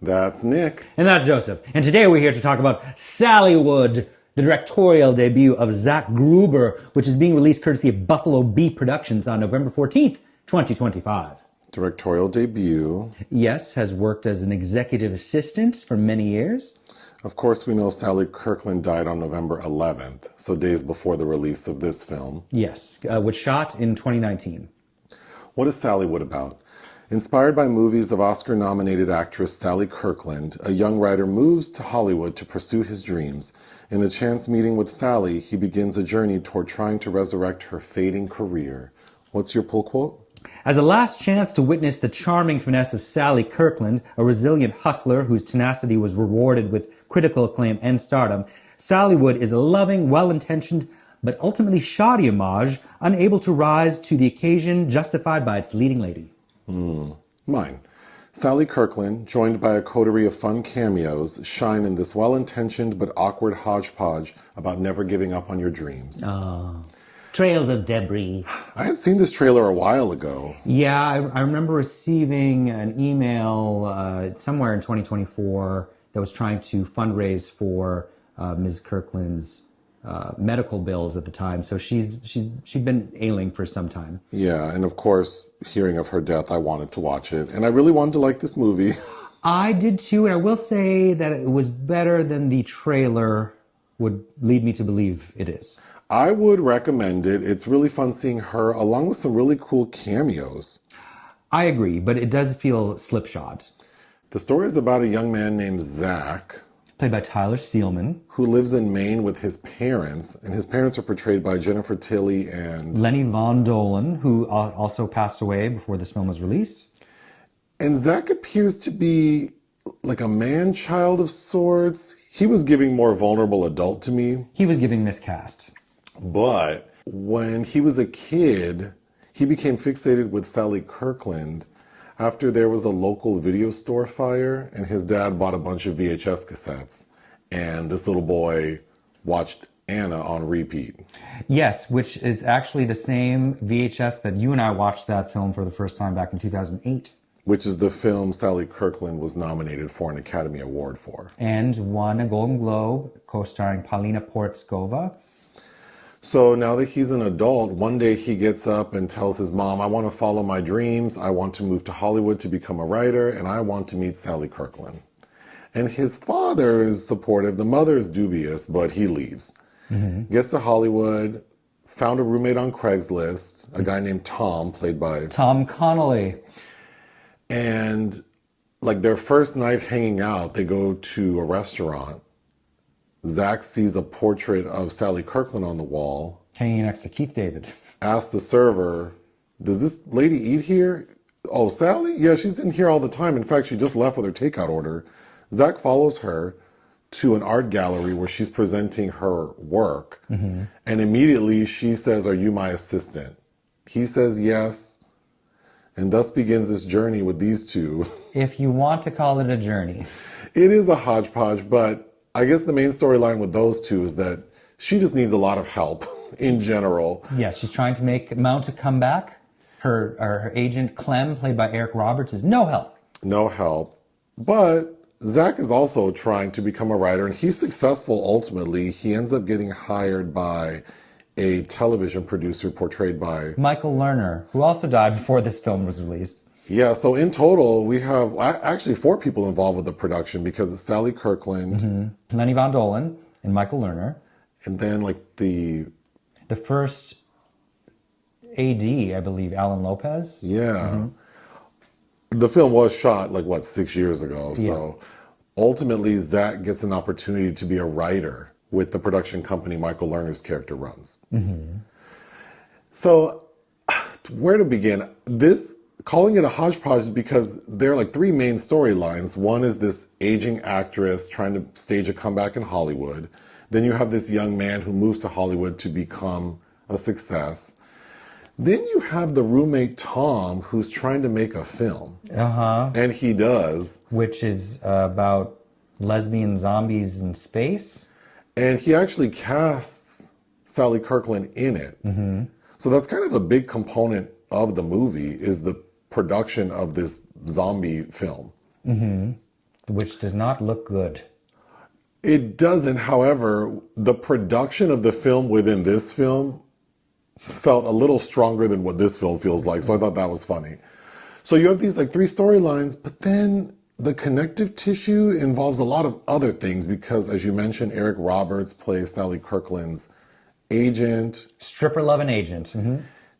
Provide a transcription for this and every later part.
That's Nick. And that's Joseph. And today we're here to talk about Sallywood, the directorial debut of Xaque Gruber, which is being released courtesy of Buffalo Bee Productions on November 14th, 2025. Directorial debut. Yes, has worked as an executive assistant for many years. Of course, we know Sally Kirkland died on November 11th, so days before the release of this film. Yes, was shot in 2019. What is Sallywood about? Inspired by movies of Oscar-nominated actress Sally Kirkland, a young writer moves to Hollywood to pursue his dreams. In a chance meeting with Sally, he begins a journey toward trying to resurrect her fading career. What's your pull quote? As a last chance to witness the charming finesse of Sally Kirkland, a resilient hustler whose tenacity was rewarded with critical acclaim and stardom, Sallywood is a loving, well-intentioned, but ultimately shoddy homage, unable to rise to the occasion justified by its leading lady. Mine. Sally Kirkland, joined by a coterie of fun cameos, shine in this well-intentioned but awkward hodgepodge about never giving up on your dreams. Trails of debris. I had seen this trailer a while ago. Yeah, I remember receiving an email somewhere in 2024 that was trying to fundraise for Ms. Kirkland's medical bills at the time. So she'd been ailing for some time. Yeah, and of course, hearing of her death, I wanted to watch it. And I really wanted to like this movie. I did too, and I will say that it was better than the trailer would lead me to believe it is. I would recommend it. It's really fun seeing her, along with some really cool cameos. I agree, but it does feel slipshod. The story is about a young man named Zack, Played by Tyler Steelman. who lives in Maine with his parents, and his parents are portrayed by Jennifer Tilly and... Lenny Von Dolan, who also passed away before this film was released. And Zack appears to be like a man-child of sorts. He was giving more vulnerable adult to me. He was giving miscast. But when he was a kid, he became fixated with Sally Kirkland after there was a local video store fire, and his dad bought a bunch of VHS cassettes, and this little boy watched Anna on repeat. Yes, which is actually the same VHS that you and I watched that film for the first time back in 2008. Which is the film Sally Kirkland was nominated for an Academy Award for. And won a Golden Globe, co-starring Paulina Portskova. So now that he's an adult, one day he gets up and tells his mom, I want to follow my dreams, I want to move to Hollywood to become a writer, and I want to meet Sally Kirkland. And his father is supportive, the mother is dubious, but he leaves. Gets to Hollywood, found a roommate on Craigslist, a guy named Tom, played by... Tom Connolly. And like their first night hanging out, they go to a restaurant. Zack sees a portrait of Sally Kirkland on the wall. Hanging next to Keith David. Asks the server, does this lady eat here? Oh, Sally? Yeah, she's in here all the time. In fact, she just left with her takeout order. Zack follows her to an art gallery where she's presenting her work. And immediately she says, are you my assistant? He says yes. And thus begins this journey with these two. If you want to call it a journey. It is a hodgepodge, but I guess the main storyline with those two is that she just needs a lot of help in general. Yes, she's trying to mount a comeback. Her agent, Clem, played by Eric Roberts, is no help. No help. But Zack is also trying to become a writer, and he's successful ultimately. He ends up getting hired by a television producer portrayed by... Michael Lerner, who also died before this film was released. Yeah, so in total, we have actually 4 people involved with the production because it's Sally Kirkland. Lenny Von Dolan and Michael Lerner. And then like the first AD, I believe, Alan Lopez. Yeah. The film was shot like, 6 years ago. So ultimately, Zack gets an opportunity to be a writer with the production company Michael Lerner's character runs. So where to begin? Calling it a hodgepodge is because there are like 3 main storylines. One is this aging actress trying to stage a comeback in Hollywood. Then you have this young man who moves to Hollywood to become a success. Then you have the roommate Tom who's trying to make a film. And he does. Which is about lesbian zombies in space. And he actually casts Sally Kirkland in it. So that's kind of a big component of the movie is the production of this zombie film. which does not look good. It doesn't. However, the production of the film within this film felt a little stronger than what this film feels like. So I thought that was funny. So you have these like three storylines, but then the connective tissue involves a lot of other things because, as you mentioned, Eric Roberts plays Sally Kirkland's agent. Stripper loving agent. Mm-hmm.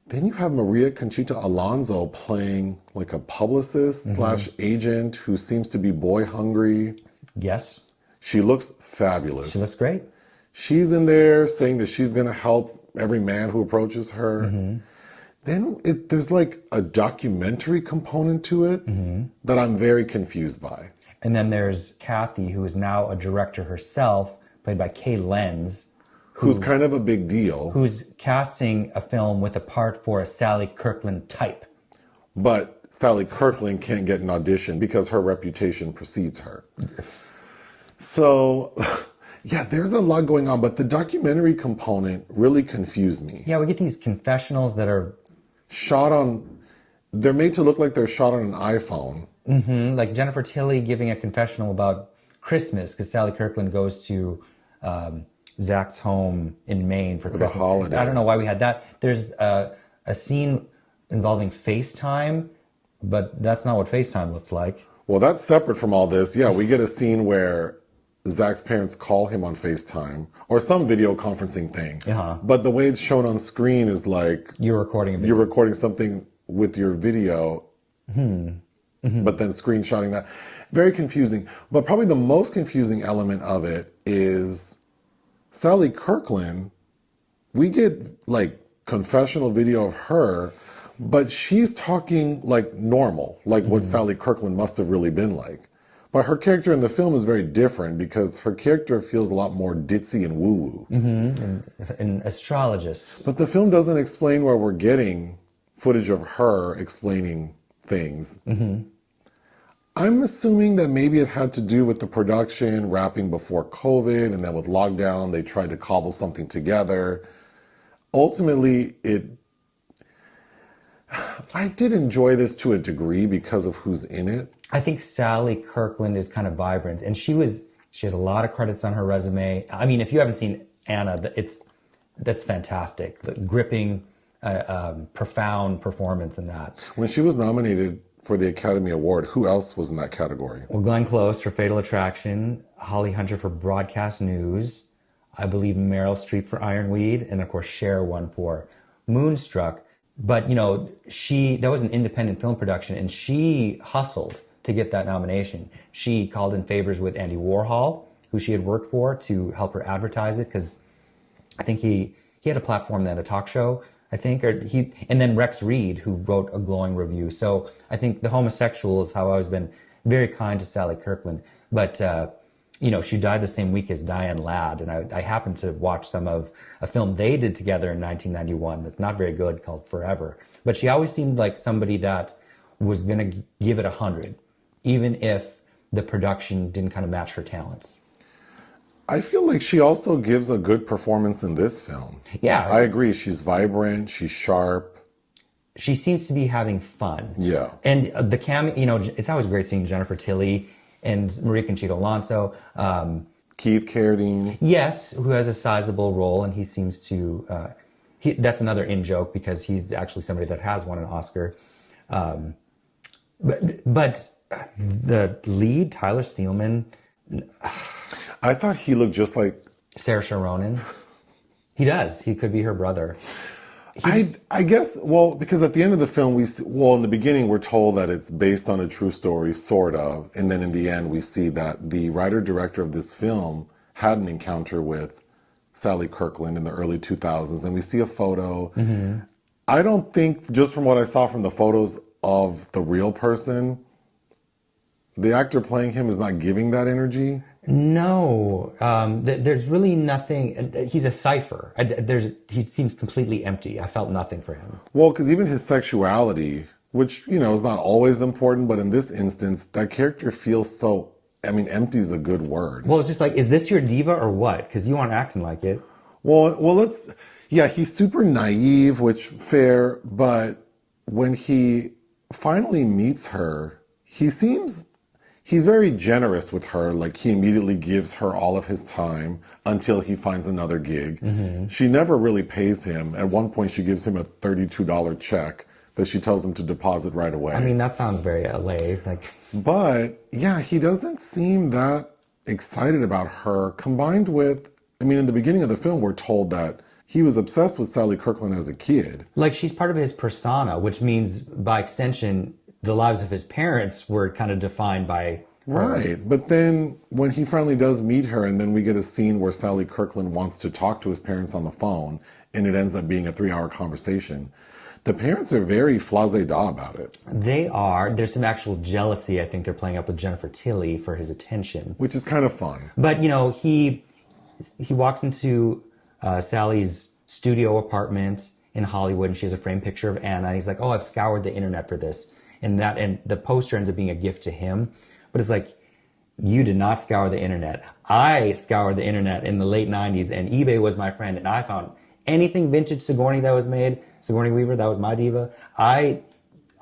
Then you have Maria Conchita Alonso playing like a publicist slash agent who seems to be boy hungry. Yes. She looks fabulous. She looks great. She's in there saying that she's going to help every man who approaches her. Mm-hmm. Then there's like a documentary component to it that I'm very confused by. And then there's Kathy, who is now a director herself, played by Kay Lenz. Who's kind of a big deal. Who's casting a film with a part for a Sally Kirkland type. But Sally Kirkland can't get an audition because her reputation precedes her. So, yeah, there's a lot going on, but the documentary component really confused me. Yeah, we get these confessionals that are they're made to look like they're shot on an iPhone. Mm-hmm, like Jennifer Tilly giving a confessional about Christmas because Sally Kirkland goes to Zack's home in Maine for Christmas. The holidays. I don't know why we had that. There's a scene involving FaceTime, but that's not what FaceTime looks like. Well, that's separate from all this. Yeah, we get a scene where Zack's parents call him on FaceTime or some video conferencing thing. Uh-huh. But the way it's shown on screen is like you're recording something with your video, but then screenshotting that. Very confusing. But probably the most confusing element of it is Sally Kirkland. We get like confessional video of her, but she's talking like normal, like what Sally Kirkland must have really been like. But her character in the film is very different because her character feels a lot more ditzy and woo-woo. An astrologist. But the film doesn't explain where we're getting footage of her explaining things. I'm assuming that maybe it had to do with the production wrapping before COVID, and then with lockdown, they tried to cobble something together. Ultimately, I did enjoy this to a degree because of who's in it. I think Sally Kirkland is kind of vibrant, and she has a lot of credits on her resume. I mean, if you haven't seen Anna, that's fantastic. The gripping, profound performance in that. When she was nominated for the Academy Award, who else was in that category? Well, Glenn Close for Fatal Attraction, Holly Hunter for Broadcast News, I believe Meryl Streep for Ironweed, and of course Cher won for Moonstruck. But, that was an independent film production, and she hustled to get that nomination. She called in favors with Andy Warhol, who she had worked for, to help her advertise it, because I think he had a platform then, a talk show, I think, and then Rex Reed, who wrote a glowing review. So I think the homosexuals have always been very kind to Sally Kirkland. But, she died the same week as Diane Ladd, and I happened to watch some of a film they did together in 1991 that's not very good called Forever. But she always seemed like somebody that was going to give it 100, even if the production didn't kind of match her talents. I feel like she also gives a good performance in this film. Yeah. I agree. She's vibrant. She's sharp. She seems to be having fun. Yeah. And the cameo, it's always great seeing Jennifer Tilly and Maria Conchita Alonso. Keith Carradine. Yes, who has a sizable role, and he seems to... that's another in-joke because he's actually somebody that has won an Oscar. But the lead, Tyler Steelman... I thought he looked just like... Saoirse Ronan. He does. He could be her brother. I guess, well, because at the end of the film, in the beginning, we're told that it's based on a true story, sort of. And then in the end, we see that the writer-director of this film had an encounter with Sally Kirkland in the early 2000s. And we see a photo. I don't think, just from what I saw from the photos of the real person, the actor playing him is not giving that energy. No, there's really nothing. He's a cipher. He seems completely empty. I felt nothing for him. Well, because even his sexuality, which, is not always important, but in this instance, that character feels so, empty is a good word. Well, it's just like, is this your diva or what? Because you aren't acting like it. Well, he's super naive, which fair, but when he finally meets her, he seems he's very generous with her. Like, he immediately gives her all of his time until he finds another gig. She never really pays him. At one point, she gives him a $32 check that she tells him to deposit right away. I mean, that sounds very LA. But, yeah, he doesn't seem that excited about her, combined with, I mean, in the beginning of the film, we're told that he was obsessed with Sally Kirkland as a kid. Like, she's part of his persona, which means, by extension, the lives of his parents were kind of defined by her. Right. But then when he finally does meet her, and then we get a scene where Sally Kirkland wants to talk to his parents on the phone, and it ends up being a 3-hour conversation, the parents are very flazé-da about it. They are. There's some actual jealousy, I think they're playing up with Jennifer Tilly for his attention. Which is kind of fun. But, you know, he walks into Sally's studio apartment in Hollywood, and she has a framed picture of Anna. And he's like, oh, I've scoured the internet for this. And the poster ends up being a gift to him. But it's like, you did not scour the internet. I scoured the internet in the late 90s, and eBay was my friend, and I found anything vintage Sigourney that was made, Sigourney Weaver, that was my diva. I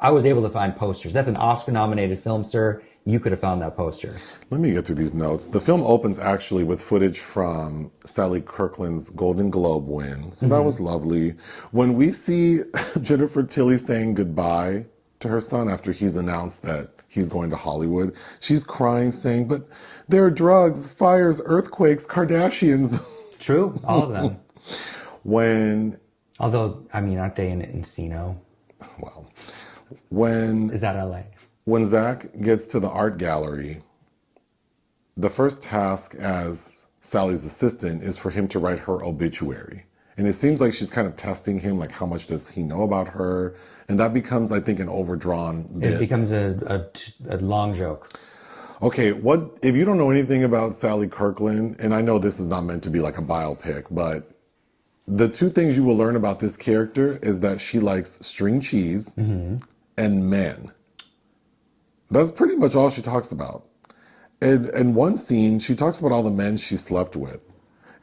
was able to find posters. That's an Oscar-nominated film, sir. You could have found that poster. Let me get through these notes. The film opens actually with footage from Sally Kirkland's Golden Globe win. So that was lovely. When we see Jennifer Tilly saying goodbye to her son after he's announced that he's going to Hollywood, she's crying, saying, but there are drugs, fires, earthquakes, Kardashians. True, all of them. Although, I mean, aren't they in Encino? Well, Is that LA? When Zack gets to the art gallery, the first task as Sally's assistant is for him to write her obituary. And it seems like she's kind of testing him, like how much does he know about her? And that becomes, I think, an overdrawn bit. It becomes a long joke. Okay, what if you don't know anything about Sally Kirkland, and I know this is not meant to be like a biopic, but the two things you will learn about this character is that she likes string cheese and men. That's pretty much all she talks about. And in one scene, she talks about all the men she slept with.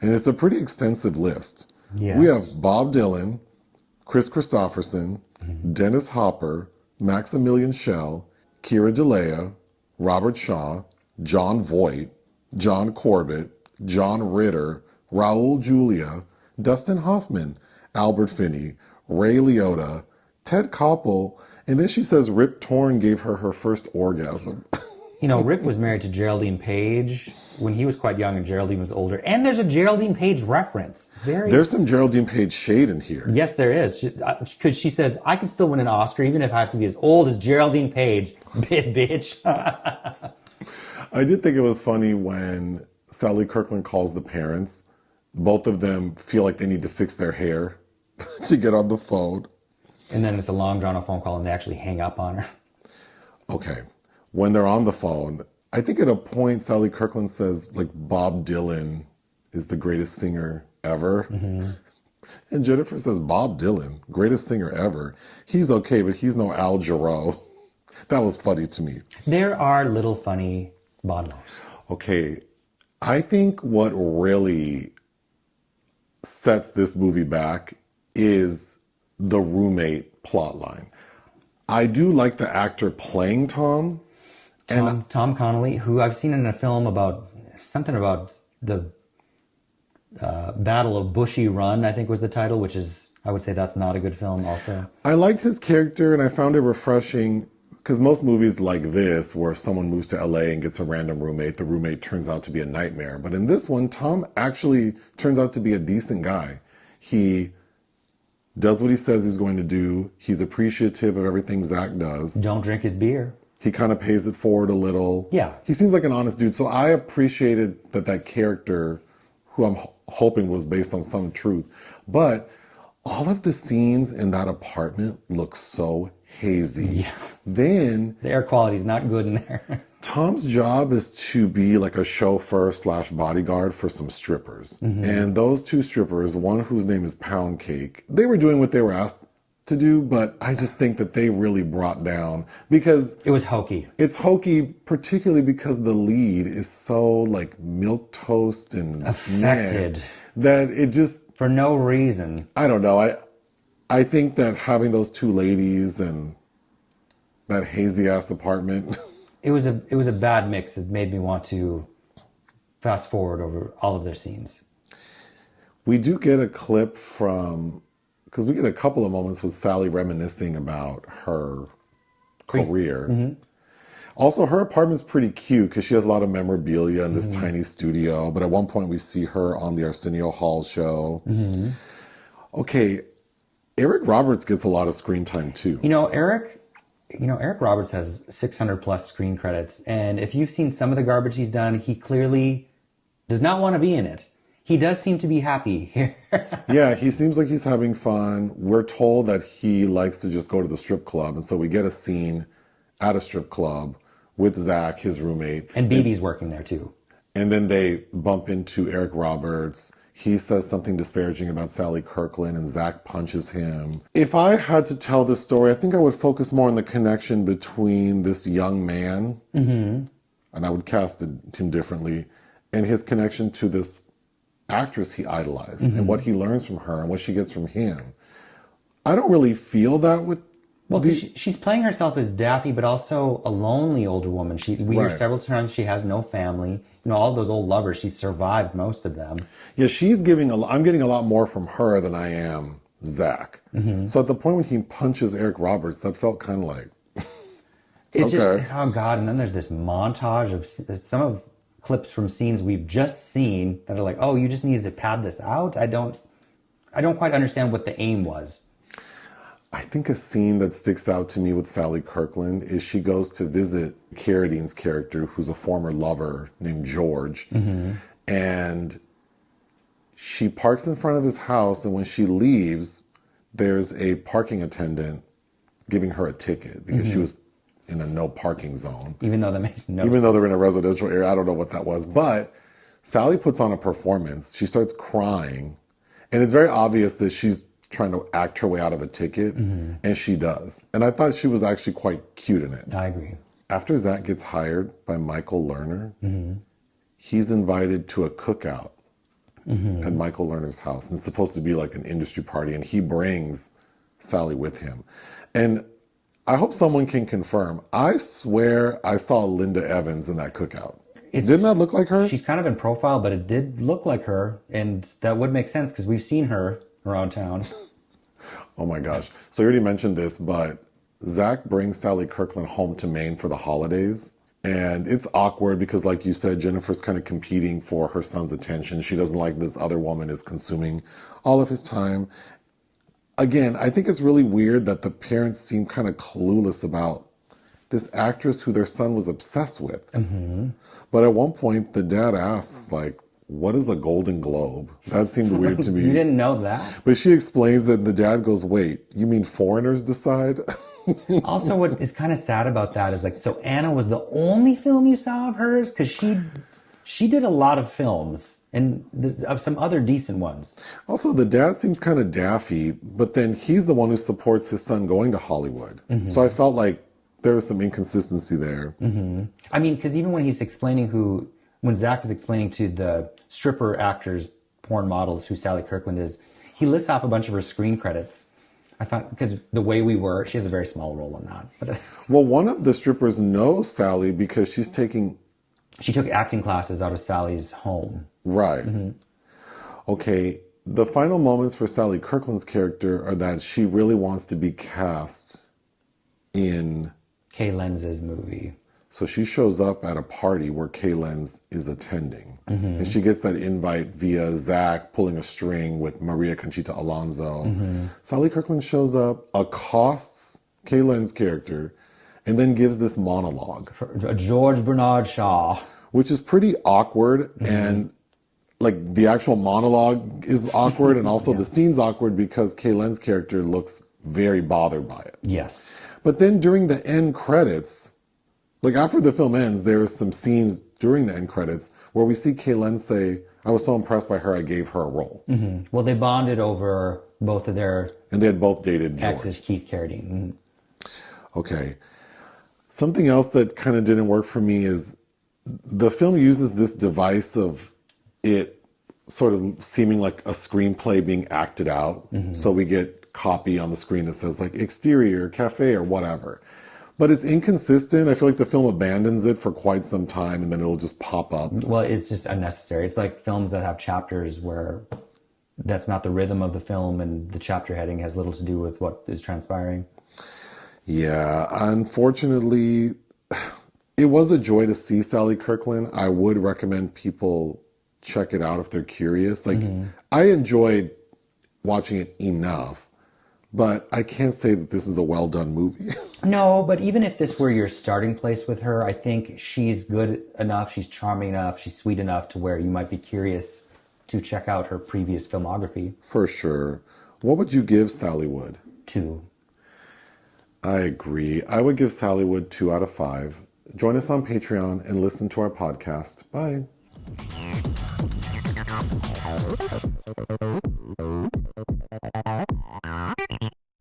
And it's a pretty extensive list. Yes. We have Bob Dylan, Chris Christopherson, Dennis Hopper, Maximilian Schell, Keira DeLea, Robert Shaw, John Voight, John Corbett, John Ritter, Raul Julia, Dustin Hoffman, Albert Finney, Ray Liotta, Ted Koppel, and then she says Rip Torn gave her her first orgasm. You know, Rip was married to Geraldine Page when he was quite young and Geraldine was older. And there's a Geraldine Page reference. There's some Geraldine Page shade in here. Yes, there is. Because she says, I can still win an Oscar even if I have to be as old as Geraldine Page, bitch. I did think it was funny when Sally Kirkland calls the parents. Both of them feel like they need to fix their hair to get on the phone. And then it's a long drawn out phone call and they actually hang up on her. Okay. When they're on the phone, I think at a point Sally Kirkland says, like, Bob Dylan is the greatest singer ever. And Jennifer says, Bob Dylan, greatest singer ever. He's okay, but he's no Al Jarreau. That was funny to me. There are little funny bon mots. Okay. I think what really sets this movie back is the roommate plotline. I do like the actor playing Tom. Tom Connolly, who I've seen in a film about something about the Battle of Bushy Run, I think was the title, which is, I would say that's not a good film also. I liked his character and I found it refreshing because most movies like this, where someone moves to LA and gets a random roommate, the roommate turns out to be a nightmare. But in this one, Tom actually turns out to be a decent guy. He does what he says he's going to do. He's appreciative of everything Zack does. Don't drink his beer. He kind of pays it forward a little. Yeah. He seems like an honest dude. So I appreciated that character, who I'm hoping was based on some truth. But all of the scenes in that apartment look so hazy. Yeah. Then the air quality is not good in there. Tom's job is to be like a chauffeur / bodyguard for some strippers. And those two strippers, one whose name is Poundcake, they were doing what they were asked to do, but I just think that they really brought down, because it was hokey. It's hokey, particularly because the lead is so like milquetoast and affected that it just, for no reason. I don't know. I think that having those two ladies and that hazy ass apartment it was a bad mix. It made me want to fast forward over all of their scenes. We do get a clip because we get a couple of moments with Sally reminiscing about her career. Mm-hmm. Also, her apartment's pretty cute because she has a lot of memorabilia in this tiny studio. But at one point, we see her on the Arsenio Hall show. Mm-hmm. Okay, Eric Roberts gets a lot of screen time too. Eric Roberts has 600 plus screen credits, and if you've seen some of the garbage he's done, he clearly does not want to be in it. He does seem to be happy here. Yeah, he seems like he's having fun. We're told that he likes to just go to the strip club, and so we get a scene at a strip club with Zack, his roommate. And Bibi's working there too. And then they bump into Eric Roberts. He says something disparaging about Sally Kirkland, and Zack punches him. If I had to tell this story, I think I would focus more on the connection between this young man, and I would cast him differently, and his connection to this actress he idolized, and what he learns from her and what she gets from him. I don't really feel that with... Well, she's playing herself as daffy, but also a lonely older woman. We hear several times she has no family. All those old lovers, she's survived most of them. Yeah, I'm getting a lot more from her than I am Zack. Mm-hmm. So at the point when he punches Eric Roberts, that felt kind of like, okay. Oh God! And then there's this montage of some of clips from scenes we've just seen that are like, oh, you just needed to pad this out. I don't quite understand what the aim was. I think a scene that sticks out to me with Sally Kirkland is she goes to visit Carradine's character, who's a former lover named George. Mm-hmm. And she parks in front of his house, and when she leaves, there's a parking attendant giving her a ticket because she was in a no parking zone. Even though that makes no sense. Even though they're in a residential area, I don't know what that was. But Sally puts on a performance. She starts crying, and it's very obvious that she's trying to act her way out of a ticket, and she does. And I thought she was actually quite cute in it. I agree. After Zack gets hired by Michael Lerner, he's invited to a cookout at Michael Lerner's house. And it's supposed to be like an industry party, and he brings Sally with him. And I hope someone can confirm. I swear I saw Linda Evans in that cookout. Didn't that look like her? She's kind of in profile, but it did look like her, and that would make sense because we've seen her around town. Oh my gosh. So you already mentioned this, but Zack brings Sally Kirkland home to Maine for the holidays. And it's awkward because, like you said, Jennifer's kind of competing for her son's attention. She doesn't like this other woman is consuming all of his time. Again, I think it's really weird that the parents seem kind of clueless about this actress who their son was obsessed with. But at one point, the dad asks, like, what is a Golden Globe? That seemed weird to me. You didn't know that? But she explains it, and the dad goes, wait, you mean foreigners decide? Also, what is kind of sad about that is, like, so Anna was the only film you saw of hers? Because she did a lot of films, and of some other decent ones. Also, the dad seems kind of daffy, but then he's the one who supports his son going to Hollywood. So I felt like there was some inconsistency there. I mean, because even when he's explaining when Zack is explaining to the stripper actors, porn models, who Sally Kirkland is, he lists off a bunch of her screen credits. I found, because The Way We Were, she has a very small role in that. But well, one of the strippers knows Sally because she took acting classes out of Sally's home. Right. Okay. The final moments for Sally Kirkland's character are that she really wants to be cast in Kay Lenz's movie. So she shows up at a party where Kay Lenz is attending. And she gets that invite via Zack pulling a string with Maria Conchita Alonso. Sally Kirkland shows up, accosts Kay Lenz's character, and then gives this monologue. George Bernard Shaw. Which is pretty awkward. And like the actual monologue is awkward. And also the scene's awkward because Kay Lenz's character looks very bothered by it. Yes. But then during the end credits, like after the film ends, there are some scenes during the end credits where we see Kay Lenz say, I was so impressed by her, I gave her a role. Well, they bonded over both of their... And they had both dated George. Exes, Keith Carradine. Okay. Something else that kind of didn't work for me is the film uses this device of it sort of seeming like a screenplay being acted out. So we get copy on the screen that says like exterior, cafe, or whatever. But it's inconsistent. I feel like the film abandons it for quite some time and then it'll just pop up. Well, it's just unnecessary. It's like films that have chapters where that's not the rhythm of the film and the chapter heading has little to do with what is transpiring. Yeah, unfortunately, it was a joy to see Sally Kirkland. I would recommend people check it out if they're curious. Like, I enjoyed watching it enough, but I can't say that this is a well done movie. No, but even if this were your starting place with her, I think she's good enough, she's charming enough, she's sweet enough to where you might be curious to check out her previous filmography. For sure. What would you give Sallywood? 2. I agree. I would give Sallywood 2 out of 5. Join us on Patreon and listen to our podcast. Bye.